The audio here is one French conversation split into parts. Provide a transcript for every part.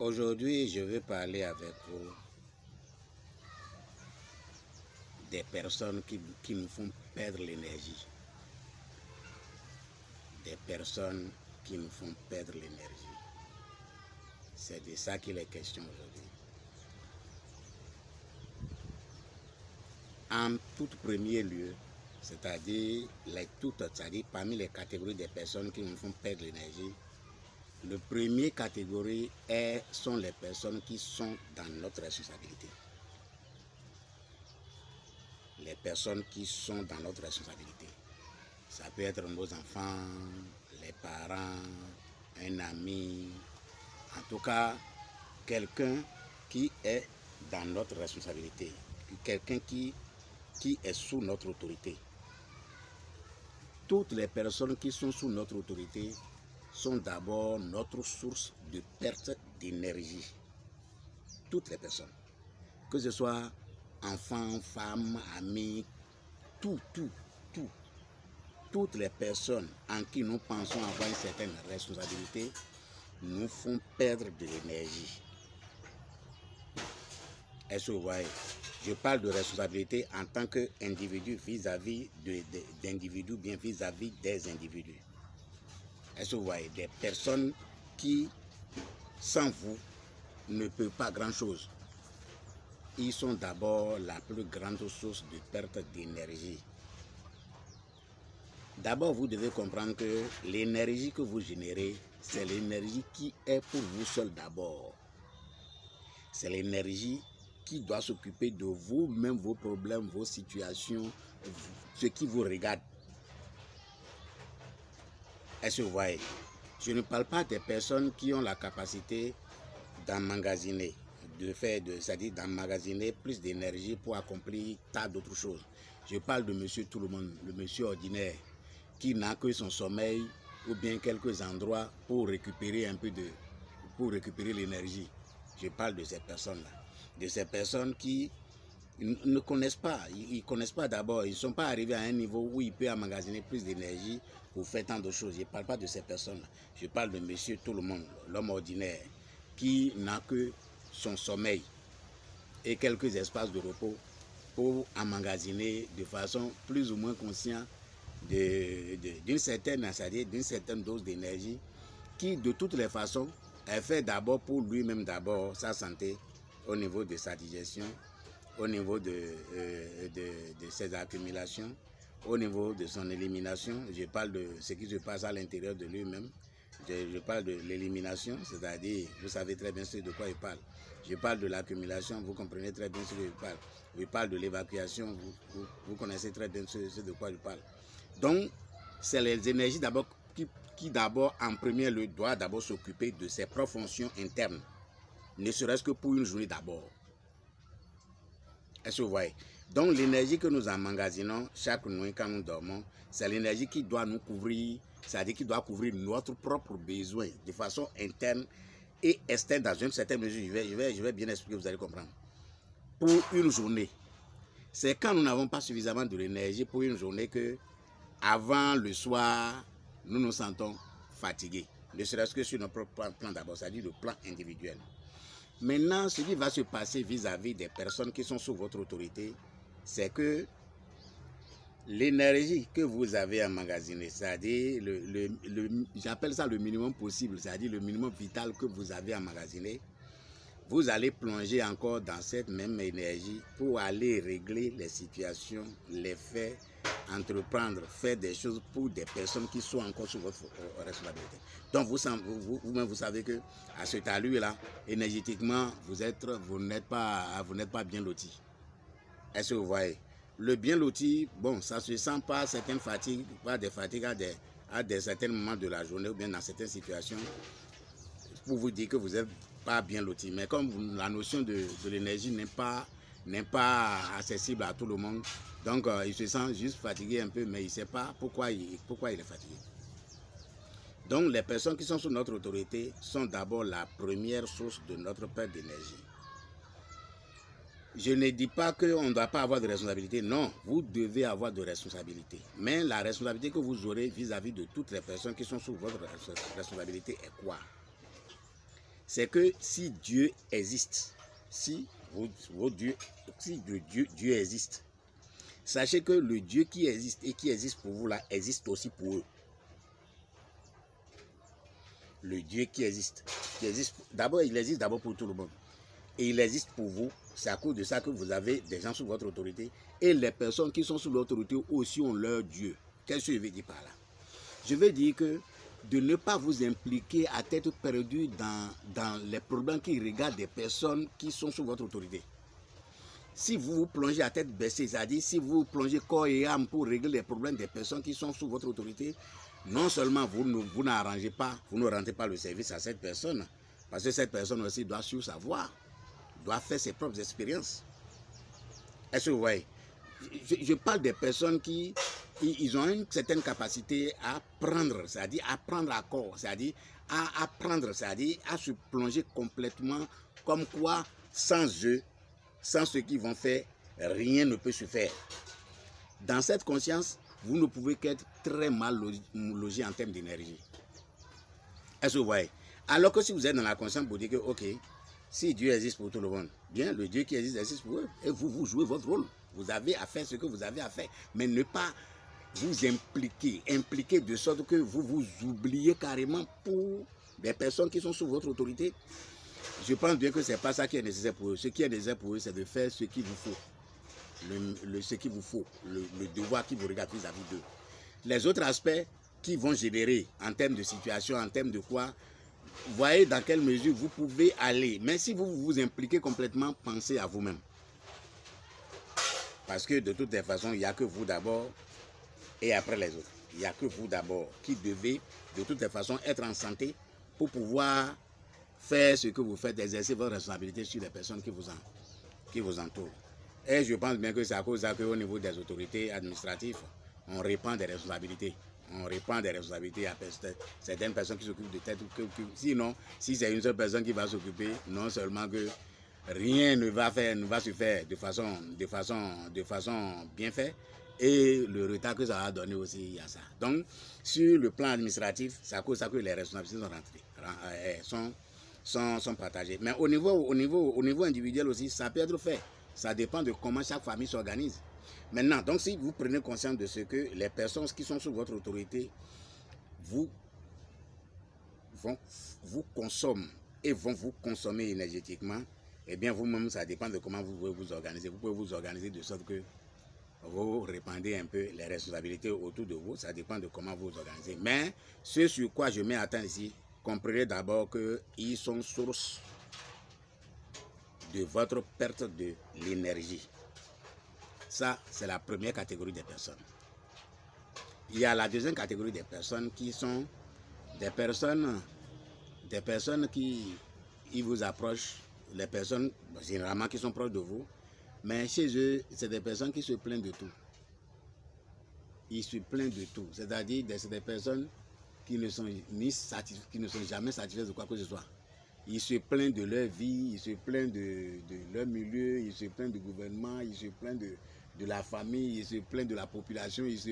Aujourd'hui, je veux parler avec vous des personnes qui nous font perdre l'énergie. Des personnes qui nous font perdre l'énergie. C'est de ça qu'il est question aujourd'hui. En tout premier lieu, c'est-à-dire parmi les catégories des personnes qui nous font perdre l'énergie, le premier catégorie sont les personnes qui sont dans notre responsabilité. Les personnes qui sont dans notre responsabilité. Ça peut être nos enfants, les parents, un ami, en tout cas, quelqu'un qui est dans notre responsabilité, quelqu'un qui est sous notre autorité. Toutes les personnes qui sont sous notre autorité sont d'abord notre source de perte d'énergie. Toutes les personnes, que ce soit enfants, femmes, amis, toutes les personnes en qui nous pensons avoir une certaine responsabilité nous font perdre de l'énergie. Est-ce que vous voyez? Je parle de responsabilité en tant qu'individu vis-à-vis d'individus, bien vis-à-vis des individus. Est-ce que vous voyez? Des personnes qui, sans vous, ne peuvent pas grand-chose. Ils sont d'abord la plus grande source de perte d'énergie. D'abord, vous devez comprendre que l'énergie que vous générez, c'est l'énergie qui est pour vous seul d'abord. C'est l'énergie qui doit s'occuper de vous-même, vos problèmes, vos situations, ce qui vous regarde. Est-ce que vous voyez? Je ne parle pas des personnes qui ont la capacité d'emmagasiner, c'est-à-dire d'emmagasiner plus d'énergie pour accomplir tas d'autres choses. Je parle de monsieur tout le monde, le monsieur ordinaire, qui n'a que son sommeil ou bien quelques endroits pour récupérer pour récupérer l'énergie. Je parle de ces personnes-là. De ces personnes qui ne connaissent pas, ils connaissent pas d'abord, ils ne sont pas arrivés à un niveau où ils peuvent emmagasiner plus d'énergie pour faire tant de choses. Je ne parle pas de ces personnes-là. Je parle de monsieur tout le monde, l'homme ordinaire, qui n'a que son sommeil et quelques espaces de repos pour emmagasiner de façon plus ou moins consciente d'une certaine dose d'énergie qui, de toutes les façons, est fait d'abord pour lui-même, d'abord sa santé, au niveau de sa digestion, au niveau de ses accumulations, au niveau de son élimination. Je parle de ce qui se passe à l'intérieur de lui-même. Je parle de l'élimination, c'est-à-dire, vous savez très bien ce de quoi il parle. Je parle de l'accumulation, vous comprenez très bien ce que je parle. Je parle de l'évacuation, vous connaissez très bien ce de quoi je parle. Donc, c'est les énergies d'abord qui d'abord, en premier lieu, doit d'abord s'occuper de ses propres fonctions internes, ne serait-ce que pour une journée d'abord. Est-ce que vous voyez? Donc, l'énergie que nous emmagasinons chaque nuit quand nous dormons, c'est l'énergie qui doit nous couvrir, c'est-à-dire qui doit couvrir notre propre besoin de façon interne et externe dans une certaine mesure. Je vais bien expliquer, vous allez comprendre. Pour une journée, c'est quand nous n'avons pas suffisamment de l'énergie pour une journée que, avant le soir, nous nous sentons fatigués. Ne serait-ce que sur notre plan d'abord, c'est-à-dire le plan individuel. Maintenant, ce qui va se passer vis-à-vis des personnes qui sont sous votre autorité, c'est que l'énergie que vous avez emmagasinée, c'est-à-dire j'appelle ça le minimum possible, c'est-à-dire le minimum vital que vous avez emmagasiné, vous allez plonger encore dans cette même énergie pour aller régler les situations, les faits, entreprendre, faire des choses pour des personnes qui sont encore sous votre responsabilité. Donc vous-même, vous savez que à cet allure-là, énergétiquement, vous n'êtes pas bien loti. Est-ce que vous voyez? Le bien loti, bon, ça se sent pas certaines fatigues, pas des fatigues à certains moments de la journée ou bien dans certaines situations, pour vous dire que vous n'êtes pas bien loti. Mais comme la notion de l'énergie n'est pas accessible à tout le monde, donc il se sent juste fatigué un peu, mais il ne sait pas pourquoi il est fatigué. Donc les personnes qui sont sous notre autorité sont d'abord la première source de notre perte d'énergie. Je ne dis pas qu'on ne doit pas avoir de responsabilité. Non, vous devez avoir de responsabilité. Mais la responsabilité que vous aurez vis-à-vis de toutes les personnes qui sont sous votre responsabilité est quoi? c'est que si Dieu existe, si Dieu existe, sachez que le Dieu qui existe et qui existe pour vous là, existe aussi pour eux. Le Dieu qui existe d'abord, il existe d'abord pour tout le monde. Et il existe pour vous. C'est à cause de ça que vous avez des gens sous votre autorité. Et les personnes qui sont sous l'autorité aussi ont leur Dieu. Qu'est-ce que je veux dire par là? Je veux dire que de ne pas vous impliquer à tête perdue dans les problèmes qui regardent des personnes qui sont sous votre autorité. Si vous vous plongez à tête baissée, c'est-à-dire si vous plongez corps et âme pour régler les problèmes des personnes qui sont sous votre autorité, non seulement vous n'arrangez pas, vous ne rendez pas le service à cette personne, parce que cette personne aussi doit sur savoir, doit faire ses propres expériences. Est-ce que vous voyez? Je parle des personnes qui ils ont une certaine capacité à prendre, c'est-à-dire à prendre à corps, c'est-à-dire à apprendre, c'est-à-dire à se plonger complètement, comme quoi sans eux, sans ce qu'ils vont faire, rien ne peut se faire. Dans cette conscience, vous ne pouvez qu'être très mal logé en termes d'énergie. Est-ce que vous voyez? Alors que si vous êtes dans la conscience, vous dites que, ok, si Dieu existe pour tout le monde, bien, le Dieu qui existe pour eux, et vous jouez votre rôle. Vous avez à faire ce que vous avez à faire, mais ne pas vous impliquer de sorte que vous vous oubliez carrément pour des personnes qui sont sous votre autorité. Je pense bien que ce n'est pas ça qui est nécessaire pour eux. Ce qui est nécessaire pour eux, c'est de faire ce qu'il vous faut. Ce qu'il vous faut, le devoir qui vous regarde vis-à-vis d'eux. Les autres aspects qui vont générer en termes de situation, en termes de quoi, voyez dans quelle mesure vous pouvez aller. Mais si vous vous impliquez complètement, pensez à vous-même. Parce que de toutes les façons, il n'y a que vous d'abord et après les autres. Il n'y a que vous d'abord qui devez de toutes les façons être en santé pour pouvoir faire ce que vous faites, exercer votre responsabilité sur les personnes qui vous entourent. Et je pense bien que c'est à cause de qu'au niveau des autorités administratives, on répand des responsabilités. On répand des responsabilités à certaines personnes qui s'occupent de tête. Sinon, si c'est une seule personne qui va s'occuper, non seulement que rien ne va se faire de façon bien faite, et le retard que ça va donner aussi, il y a ça. Donc, sur le plan administratif, c'est à cause de ça que les responsabilités sont partagées. Mais au niveau individuel aussi, ça peut être fait. Ça dépend de comment chaque famille s'organise. Maintenant, donc si vous prenez conscience de ce que les personnes qui sont sous votre autorité vous consomment et vont vous consommer énergétiquement, eh bien vous-même, ça dépend de comment vous pouvez vous organiser. Vous pouvez vous organiser de sorte que vous répandez un peu les responsabilités autour de vous. Ça dépend de comment vous vous organisez. Mais ce sur quoi je mets atteint ici, comprenez d'abord qu'ils sont source de votre perte de l'énergie. Ça, c'est la première catégorie des personnes. Il y a la deuxième catégorie des personnes qui sont des personnes qui vous approchent, les personnes généralement qui sont proches de vous, mais chez eux, c'est des personnes qui se plaignent de tout. Ils se plaignent de tout. C'est-à-dire c'est des personnes qui ne sont jamais satisfaites de quoi que ce soit. Ils se plaignent de leur vie, ils se plaignent de leur milieu, ils se plaignent du gouvernement, ils se plaignent de la famille, ils se plaignent de la population, ils se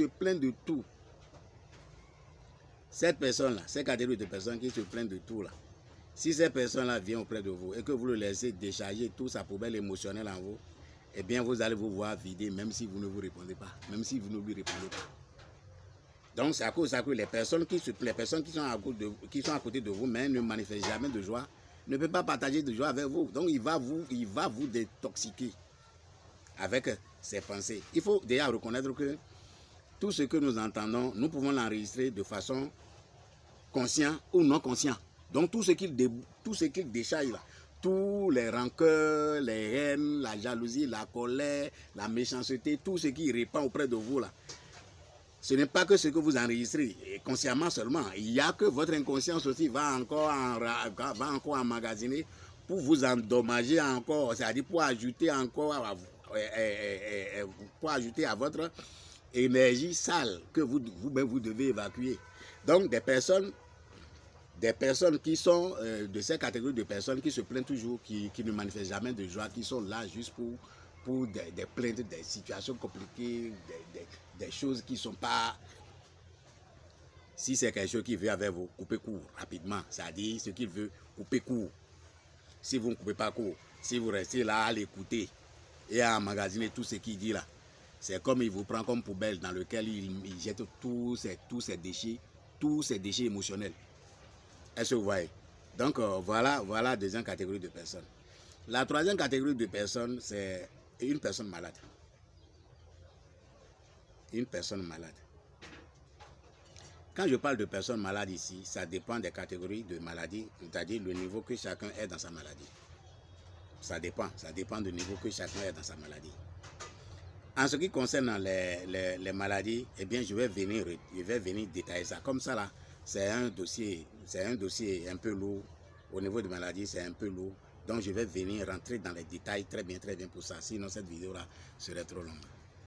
plaignent de tout. Cette personne-là, cette catégorie de personnes qui se plaignent de tout là, si cette personne-là vient auprès de vous et que vous le laissez décharger toute sa poubelle émotionnelle en vous, eh bien vous allez vous voir vider même si vous ne vous répondez pas, même si vous ne lui répondez pas. Donc c'est à cause de ça que les personnes qui sont à côté de vous, mais ne manifestent jamais de joie, ne peuvent pas partager de joie avec vous. Donc il va vous détoxiquer avec ses pensées. Il faut déjà reconnaître que tout ce que nous entendons, nous pouvons l'enregistrer de façon consciente ou non consciente. Donc tout ce qu'il décharge là, tous les rancœurs, les haines, la jalousie, la colère, la méchanceté, tout ce qui répand auprès de vous là, ce n'est pas que ce que vous enregistrez consciemment seulement. Il y a que votre inconscience aussi va encore emmagasiner pour vous endommager encore, c'est-à-dire pour ajouter encore à votre énergie sale que vous-même vous devez évacuer. Donc des personnes qui sont de cette catégorie de personnes qui se plaignent toujours, qui ne manifestent jamais de joie, qui sont là juste pour des plaintes, des situations compliquées, des choses qui ne sont pas Si c'est quelque chose qu'il veut avec vous, coupez court rapidement. C'est-à-dire ce qu'il veut, coupez court. Si vous ne coupez pas court, si vous restez là à l'écouter et à emmagasiner tout ce qu'il dit là, c'est comme il vous prend comme poubelle dans lequel il jette tous ces déchets émotionnels. Est-ce que vous voyez? Donc voilà deuxième catégorie de personnes. La troisième catégorie de personnes, c'est une personne malade. Une personne malade. Quand je parle de personnes malades ici, ça dépend des catégories de maladies, c'est-à-dire le niveau que chacun est dans sa maladie. Ça dépend du niveau que chacun est dans sa maladie. En ce qui concerne les maladies, eh bien, je vais venir détailler ça. Comme ça, là, c'est un dossier un peu lourd. Au niveau de maladie, c'est un peu lourd. Donc, je vais venir rentrer dans les détails très bien pour ça. Sinon, cette vidéo-là serait trop longue.